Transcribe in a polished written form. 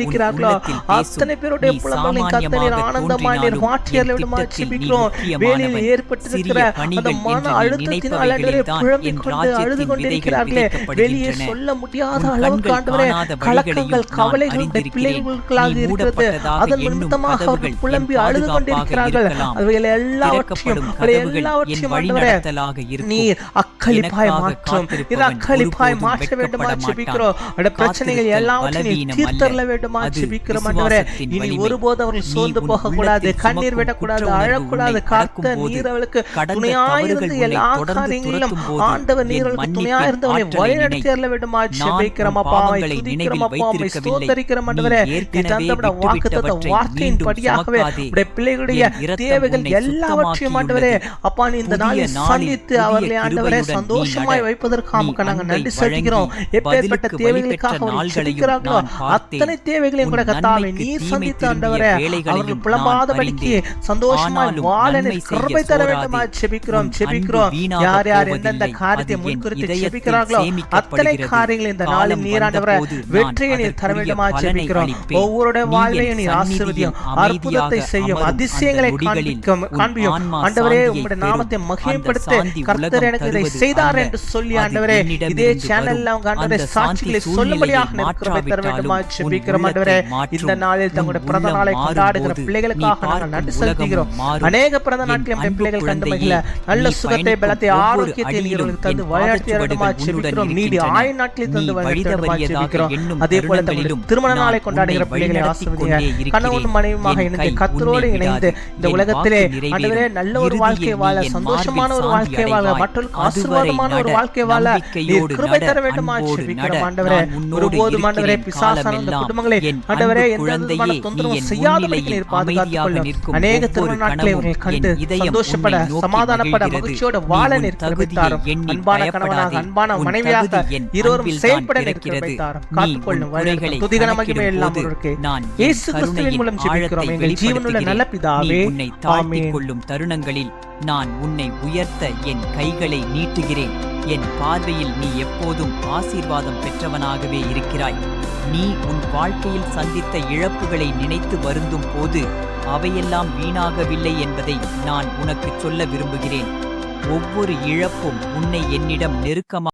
இருக்கிறார்களோ உள்ளத்தில் பேசும். அத்தனை பேருடைய நீ புலம்பலின் கர்த்தர் சாமானியமாக ஆனந்தமாய் நீர் தோன்றினாலும் மாற்றியர்களை என் விடுமா திட்டத்தில் நீ ஜெபிக்கிறோம். வேலையில் முக்கியமானவன். ஏற்பட்டிருக்கிற சிறிய அந்த பணிகள் மன என்று நீ அழுத்தத்தினால் ஆண்டவரே நினைப்பவைகளில்தான் புலம்பிக் என் கொண்டு அழுது ராஜ்யத்தின் விதைகள் கொண்டிருக்கிறார்களே வெளியே விதைக்கப்படுகின்றன. சொல்ல முடியாத உன் அளவுக்கு கண்கள் ஆண்டவரே காணாத கலக்கங்கள் வழிகளையும் நான் கவலைகள் பிள்ளைகளுடைய அறிந்திருக்கிறேன். பிள்ளைகளுக்காக நீ இருக்கிறது. மூடப்பட்டதாக அதன் எண்ணும் நிமித்தமாக கதவுகள் அவர்கள் என் புலம்பி அழுது பாதுகாப்பாக கொண்டிருக்கிறார்கள். இருக்கலாம். அவைகள் எல்லாவற்றையும் திறக்கப்படும் கதவுகள் என் எல்லாவற்றையும் வழி ஆண்டவரே நடத்தலாக இருக்கும். நீர் அக்களிப்பாய் எனக்காக மாற்றும். இது காத்திருப்பவன் அக்களிப்பாய் ஒருபோதும் மாற்ற வேண்டுமா வெட்கப்பட ஜெபிக்கிறோம். அந்த பிரச்சனைகள் காத்திருத்தல் எல்லாவற்றையும் நீர் பலவீனம் தீர்த்தரல அல்ல. வேண்டுமா அது ஜெபிக்கிறோம் ஆண்டவரே. விசுவாசத்தின் இனி வலிமை. ஒருபோதும் அவர்கள் நீ சோர்ந்து உன் போகக்கூடாது, உள்ளத்தில் கண்ணீர் சுமக்கும் விடக்கூடாது, குற்ற உணர்வு அழக்கூடாது. உன்னை கர்த்தர் கடக்கும் போது, நீர் அவளுக்கு கடந்த துணையாயிருந்து தவறுகள் எல்லா உன்னை தொடர்ந்து காரியங்களிலும் துரத்தும் போது, ஆண்டவர் நீர் என் அவளுக்கு துணையாயிருந்து அவளை மன்னிப்பின் வழிநடத்தி ஆற்றலை அருள வேண்டுமா நான் ஜெபிக்கிறோம் உன் அப்பா. பாவங்களை துதிக்கிறோம் நினைவில் அப்பா, உம்மை வைத்திருக்கவில்லை. ஸ்தோத்தரிக்கிறோம் நீ ஆண்டவரே. ஏற்கனவே தந்தவிட வாக்குத்தத்த விட்டுவிட்டவற்றை வார்த்தையின் மீண்டும் படியாகவே சுமக்காதே. உடைய பிள்ளைகளுடைய என் இரத்தம் தேவைகள் உன்னை எல்லாவற்றையும் ஆண்டவரே சுத்தமாக்கியுள்ளது. அப்பா நீ இந்த புதிய நாளில் நாளில் சந்தித்து புதிய அவர்களை ஆண்டவரே கிருபையுடன் நீ சந்தோஷமாய் நட. வைப்பதற்காக நீ நாங்கள் அன்பை நன்றி செலுத்துகிறோம். வழங்கி எப்பேற்பட்ட பதிலுக்கு தேவைகளுக்காக வழிபெற்ற அவர்கள் நாள்களையும் ஜெபிக்கிறார்களோ நான் பார்த்தேன். அத்தனை தேவைகளையும் கூட உன் கர்த்தாவே நன்மைக்கு நீர் தீமை சந்தித்து திரும்பிய ஆண்டவரே வேலைகளையும் அவர்கள் நான் புலம்பாதபடிக்கு அறிந்தேன். சந்தோஷமாய் ஆனாலும் வாழ நன்மை நீர் செய்ய கிருபை தர சோராதே. வேண்டுமா ஜெபிக்கிறோம் உன் ஜெபிக்கிறோம். அன்பு வீணாக யார் யார் எந்தெந்த போவதில்லை. காரியத்தை அது என் முன்குறித்து இதயத்தில் ஜெபிக்கிறார்களோ அத்தனை சேமிக்கப்படுகிறது. காரியங்களை இந்த நாளில் காலம் நீர் ஆண்டவரே வந்தபோது நான் வெற்றியை நீர் தர அதற்குரிய வேண்டுமா பலனை ஜெபிக்கிறோம். அளிப்பேன். ஒவ்வொருடைய நீ வாழ்வையும் என் நீர் சந்நிதியில் ஆசீர்வதியும், அமைதியாக அற்புதத்தை செய்யும், அமரும் அதிசயங்களை அந்த நொடிகளில் காண்பியும். உன் ஆன்மா ஆண்டவரே சாந்தியை உம்முடைய பெறும். நாமத்தை அந்த மகிமைப்படுத்த சாந்தி கர்த்தர் உலகம் எனக்கு இதை தருவது செய்தார் அல்ல. என்று சொல்லி அது ஆண்டவரே என்னிடமிருந்து இதே வரும். சேனல்ல அவங்க ஆண்டவரே அந்த சாட்சிகளை சாந்தி சொல்லும்படியாக சூழ்நிலையை நீர் கிருபை தர வேண்டுமா மாற்றாவிட்டாலும் ஜெபிக்கிறோம் உன் ஆண்டவரே. உள்ளத்தை இந்த மாற்றும். நாளில் தங்களுடைய உன் பிறந்த உள்ளம் நாளை கொண்டாடுகிற மாறும்போது பிள்ளைகளுக்காக நீ நாங்கள் நன்றி பார்க்கும் செலுத்துகிறோம். உலகம் மாறும். அநேக பிறந்த என் நாட்கள் அன்பு பிள்ளைகள் கண்டு குழந்தையே, மகிழ நல்ல நீ சுகத்தை பயணிக்கும் பலத்தை ஒவ்வொரு ஆரோக்கியத்தை நீர் அடியிலும் அவர்களுக்கு தந்து என் வழிநடத்தி வரணுமா பாதச்சுவடுகள் ஜெபிக்கிறோம். உன்னுடன் நீடி இருக்கின்றன. ஆயுள் நாட்களில் தந்து நீ வழிநடத்தி வரணுமா வழிதவறியதாக ஜெபிக்கிறோம். எண்ணும் அதே போல தங்களுடைய தருணங்களிலும் திருமண நான் நாளை கொண்டாடுகிற உன்னை பிள்ளைகளை வழிநடத்திக் ஆசீர்வதிங்க. கொண்டே இருக்கிறேன். கணவன் மனைவியுமாக என் இணைந்து கை கர்த்தரோடு உன்னை இணைந்து விடாது. இந்த என் உலகத்திலே வாக்கு நிறைவேறும். ஆண்டவரே நல்ல ஒரு இறுதியில் வாழ்க்கை நீ வாழ, என் சந்தோஷமான மார்பில் ஒரு வாழ்க்கை சாந்தி வாழ, அடைவாய். மற்றவர்களுக்கு அதுவரை ஆசீர்வாதமான ஒரு நட. வாழ்க்கை வாழ நீர் நம்பிக்கையோடு கிருபை நட. தர வேண்டுமா அன்போடு ஜெபிக்கிறோம் நட. ஆண்டவரே. நான் உன்னோடு ஒருபோதும் ஆண்டவரே இருக்கிறேன் பிசாசான அந்த காலமெல்லாம். குடும்பங்களை என் ஆண்டவரே அன்பு எந்த விதமான குழந்தையே, நீ தொந்தரவும் என் செய்யாதபடிக்கு முன்னிலையில் நீர் பாதுகாத்துக் அமைதியாக கொள்ளும். நிற்கும் அநேக ஒவ்வொரு திருமண நாட்களை கணமும் உங்களை கண்டு என் இதயம் சந்தோஷப்பட, உன்னை நோக்கி சமாதானப்பட, மகிழ்கிறது. மகிழ்ச்சியோட நீ வாழ உன் நீர் கிருபை தகுதியை தாரும். எண்ணி அன்பான கணவனாக, பயப்படாதே. அன்பான உன் மனைவியாக தகுதி என் இருவரும் அன்பில் செயல்பட தான் நீர் கிருபை இருக்கிறது. தாரும். நீ காத்துக்கொள்ளும் உன் வழிநடத்தும். குறைகளை துதிகன மகிமை கணக்கிடும் எல்லாம் போது உமக்கு நான் என் இயேசு கிறிஸ்துவின் கருணையின் மூலம் ஜெபிக்கிறோம் ஆழத்தை எங்கள் ஜீவனுள்ள நல்ல வெளிப்படுத்துகிறேன். பிதாவே. நீ உன்னை தாழ்த்திக் ஆமென். கொள்ளும் தருணங்களில் நான் உன்னை உயர்த்த என் கைகளை நீட்டுகிறேன். என் பார்வையில் நீ எப்போதும் ஆசீர்வாதம் பெற்றவனாகவே இருக்கிறாய். நீ உன் வாழ்க்கையில் சந்தித்த இழப்புகளை நினைத்து வருந்தும் போது அவையெல்லாம் வீணாகவில்லை என்பதை நான் உனக்குச் சொல்ல விரும்புகிறேன். ஒவ்வொரு இழப்பும் உன்னை என்னிடம் நெருக்கமாக